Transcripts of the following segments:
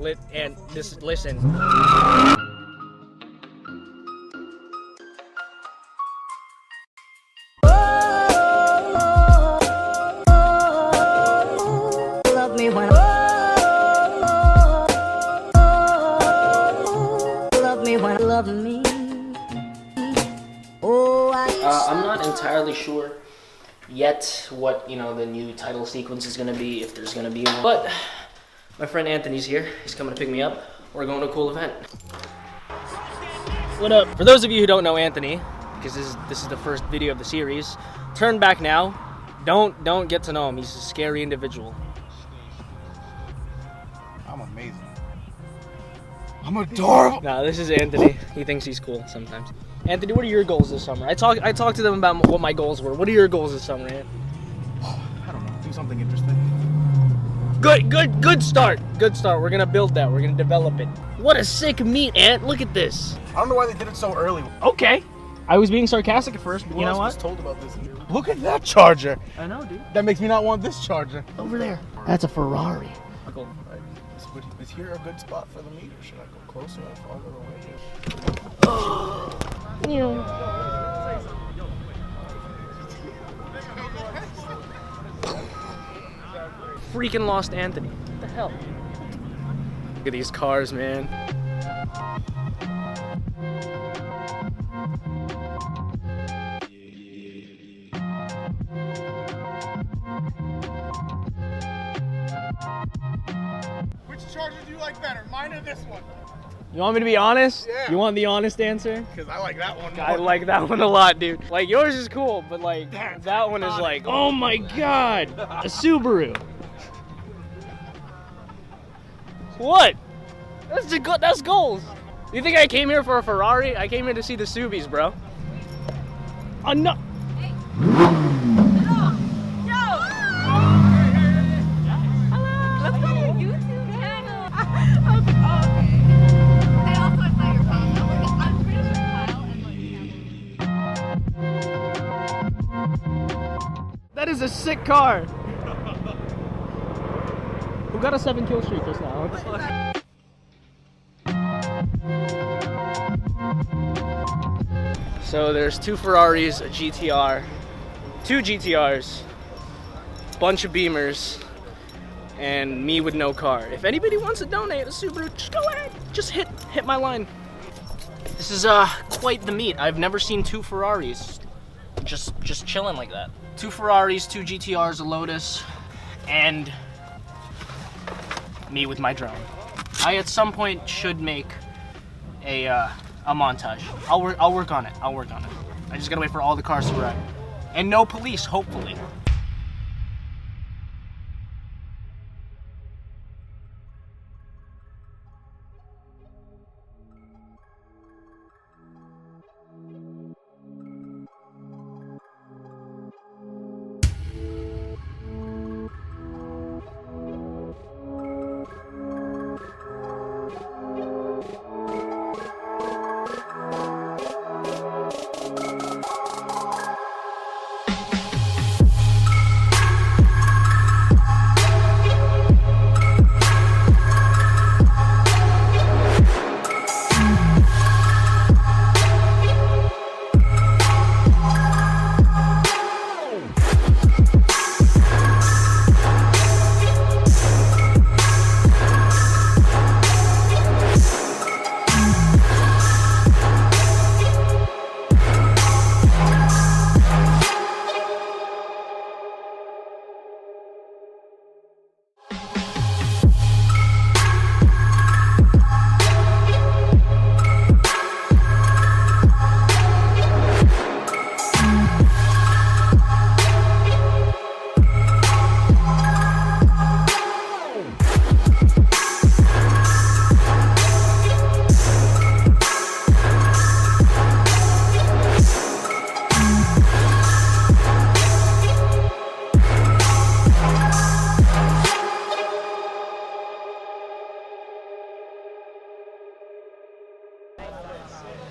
and this, listen. Love me when love me. Oh, I'm not entirely sure yet what, you know, the new title sequence is gonna be, if there's gonna be one. But my friend Anthony's here. He's coming to pick me up. We're going to a cool event. What up? For those of you who don't know Anthony, because this is the first video of the series, turn back now. Don't get to know him. He's a scary individual. I'm amazing. I'm adorable. Nah, this is Anthony. He thinks he's cool sometimes. Anthony, what are your goals this summer? I talked to them about what my goals were. What are your goals this summer, Ant? I don't know. Do something interesting. Good start. Good start. We're gonna build that. We're gonna develop it. What a sick meat, Ant. Look at this. I don't know why they did it so early. Okay. I was being sarcastic at first, but you know I was what? told about this. Look at that charger. I know, dude. That makes me not want this charger. Over there. That's a Ferrari. Right. Is here a good spot for the meat, or should I go closer and follow the way? Freaking lost Anthony. What the hell? Look at these cars, man. Which charger do you like better, mine or this one? You want me to be honest? Yeah. You want the honest answer? Because I like that one more. I like that one a lot, dude. Like, yours is cool, but like, that one is like, oh my god, a Subaru. What? That's goals. You think I came here for a Ferrari? I came here to see the Subies, bro. Oh no. That is a sick car. Who got a 7 kill streak just now? So there's 2 Ferraris, a GTR, 2 GTRs, bunch of Beamers, and me with no car. If anybody wants to donate a Subaru, just go ahead. Just hit my line. This is quite the meet. I've never seen 2 Ferraris just chilling like that. 2 Ferraris, 2 GTRs, a Lotus, and me with my drone. I at some point should make a montage. I'll work on it. I just gotta wait for all the cars to arrive. And no police, hopefully.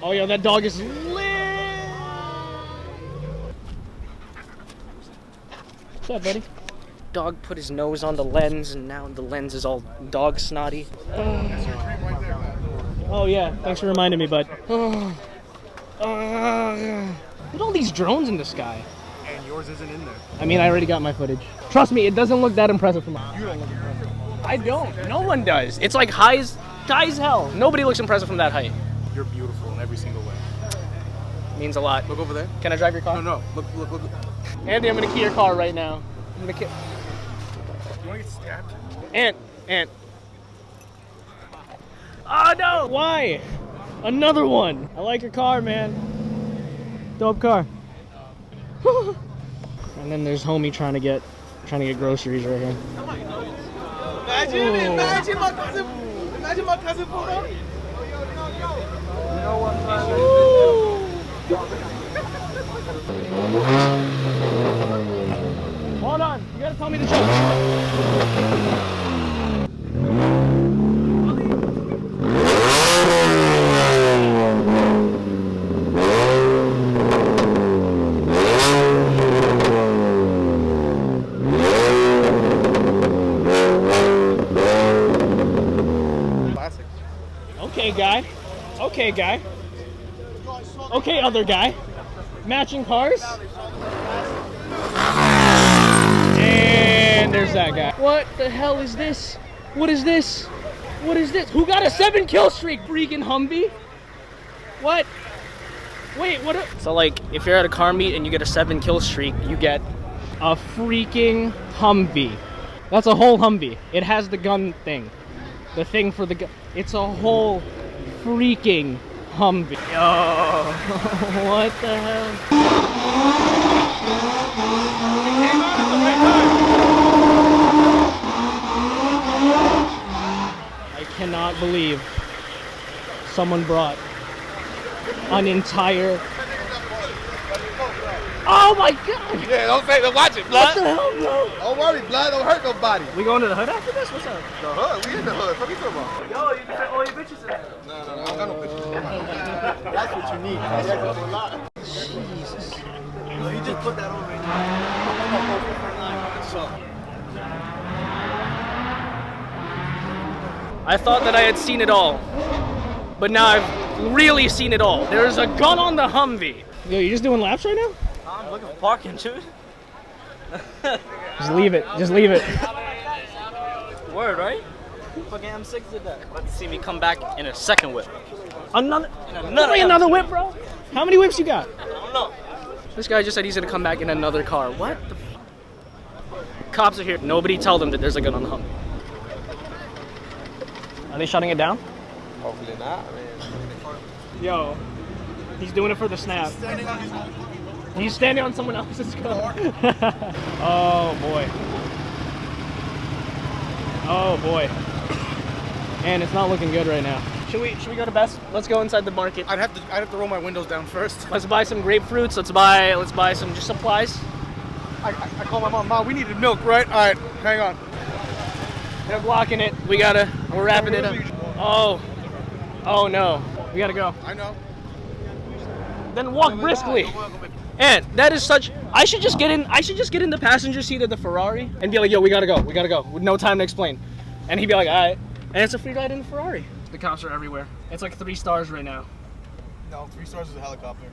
Oh yeah, that dog is lit! What's up, buddy? dog put his nose on the lens, and now the lens is all dog snotty. Oh yeah, thanks for reminding me, bud. Look at all these drones in the sky. And yours isn't in there. I mean, I already got my footage. Trust me, it doesn't look that impressive from mine. You don't look impressive. I don't. No one does. It's like high as hell. Nobody looks impressive from that height. You're beautiful in every single way. Means a lot. Look over there. Can I drive your car? No. Look. Andy, I'm gonna key your car right now. I'm gonna key. You wanna get stabbed? Ant. Oh no! Why? Another one. I like your car, man. Dope car. And then there's homie trying to get groceries right here. Imagine my cousin pulled up. Hold on, you gotta tell me the joke. Classic. Okay, guy. Okay, other guy. Matching cars. And there's that guy. What the hell is this? What is this? What is this? Who got a 7-kill streak? Freaking Humvee? What? Wait, what? So like, if you're at a car meet and you get a 7-kill streak, you get a freaking Humvee. That's a whole Humvee. It has the gun thing. The thing for the gun. It's a whole freaking Humvee. Yo, what the hell? I cannot believe someone brought an entire... Oh my god! Yeah, don't say that. Watch it, What blood. the hell, bro? Don't worry, blood. Don't hurt nobody. We going to the hood after this? What's up? The hood. We in the hood. What are you talking about? Yo, you can fit all your bitches in there. No. I don't got no bitches. That's what you need. That's a lot. Jesus. You just put that on right I thought that I had seen it all, but now I've really seen it all. There's a gun on the Humvee. Yo, you just doing laps right now? I'm looking for parking, dude. Just leave it. Just leave it. Word, right? Fucking M6 did that. Let's see me come back in a second whip. Another Another another whip, bro? How many whips you got? I don't know. This guy just said he's gonna come back in another car. What the Cops are here. Nobody tell them that there's a gun on the Humvee. Are they shutting it down? Hopefully not, man. Yo, he's doing it for the snap. He's standing on someone else's car. Oh boy. Oh boy. And it's not looking good right now. Should we go to Best? Let's go inside the market. I'd have to roll my windows down first. Let's buy some grapefruits. Let's buy some just supplies. I call my mom. We needed milk, right? All right, hang on. They're blocking it. We're wrapping it up. Oh no. We gotta go. I know. Then walk briskly. And that is such. I should just get in the passenger seat of the Ferrari and be like, yo, we gotta go. With no time to explain. And he'd be like, all right. And it's a free ride in the Ferrari. The cops are everywhere. It's like 3 stars right now. No, 3 stars is a helicopter.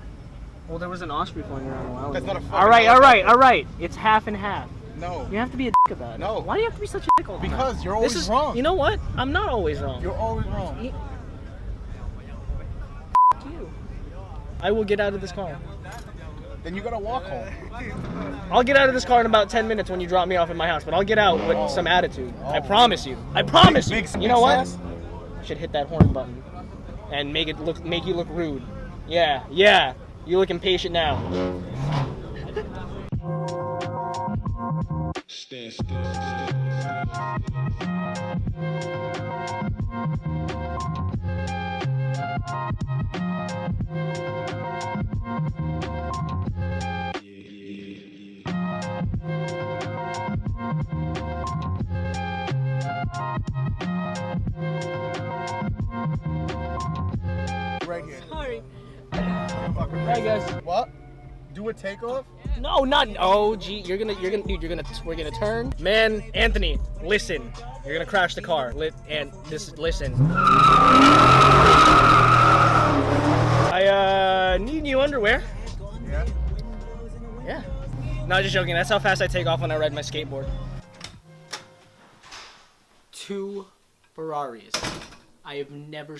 Well, there was an osprey flying around a while ago. That's not a fucking All right. It's half and half. No. You have to be a dick about it. No. Why do you have to be such a dick all the time? Because you're always wrong. You know what? I'm not always wrong. You're always wrong. You. I will get out of this car. Then you gotta walk home. I'll get out of this car in about 10 minutes when you drop me off at my house, but I'll get out with some attitude. I promise you. I promise you. You know what? I should hit that horn button and make you look rude. Yeah. You look impatient now. Right here. Sorry. Hi guys. What? Do a takeoff? No, not. Oh, gee, dude, we're gonna turn. Man, Anthony, listen. You're gonna crash the car. Listen. I need new underwear. Yeah. Yeah. No, just joking. That's how fast I take off when I ride my skateboard. 2 Ferraris. I have never.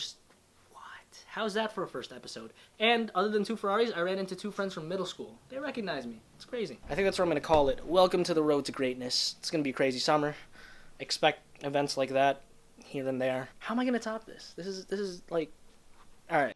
What? How's that for a first episode? And other than 2 Ferraris, I ran into 2 friends from middle school. They recognize me. It's crazy. I think that's what I'm gonna call it. Welcome to the road to greatness. It's gonna be a crazy summer. Expect events like that here and there. How am I gonna top this? This is like. All right.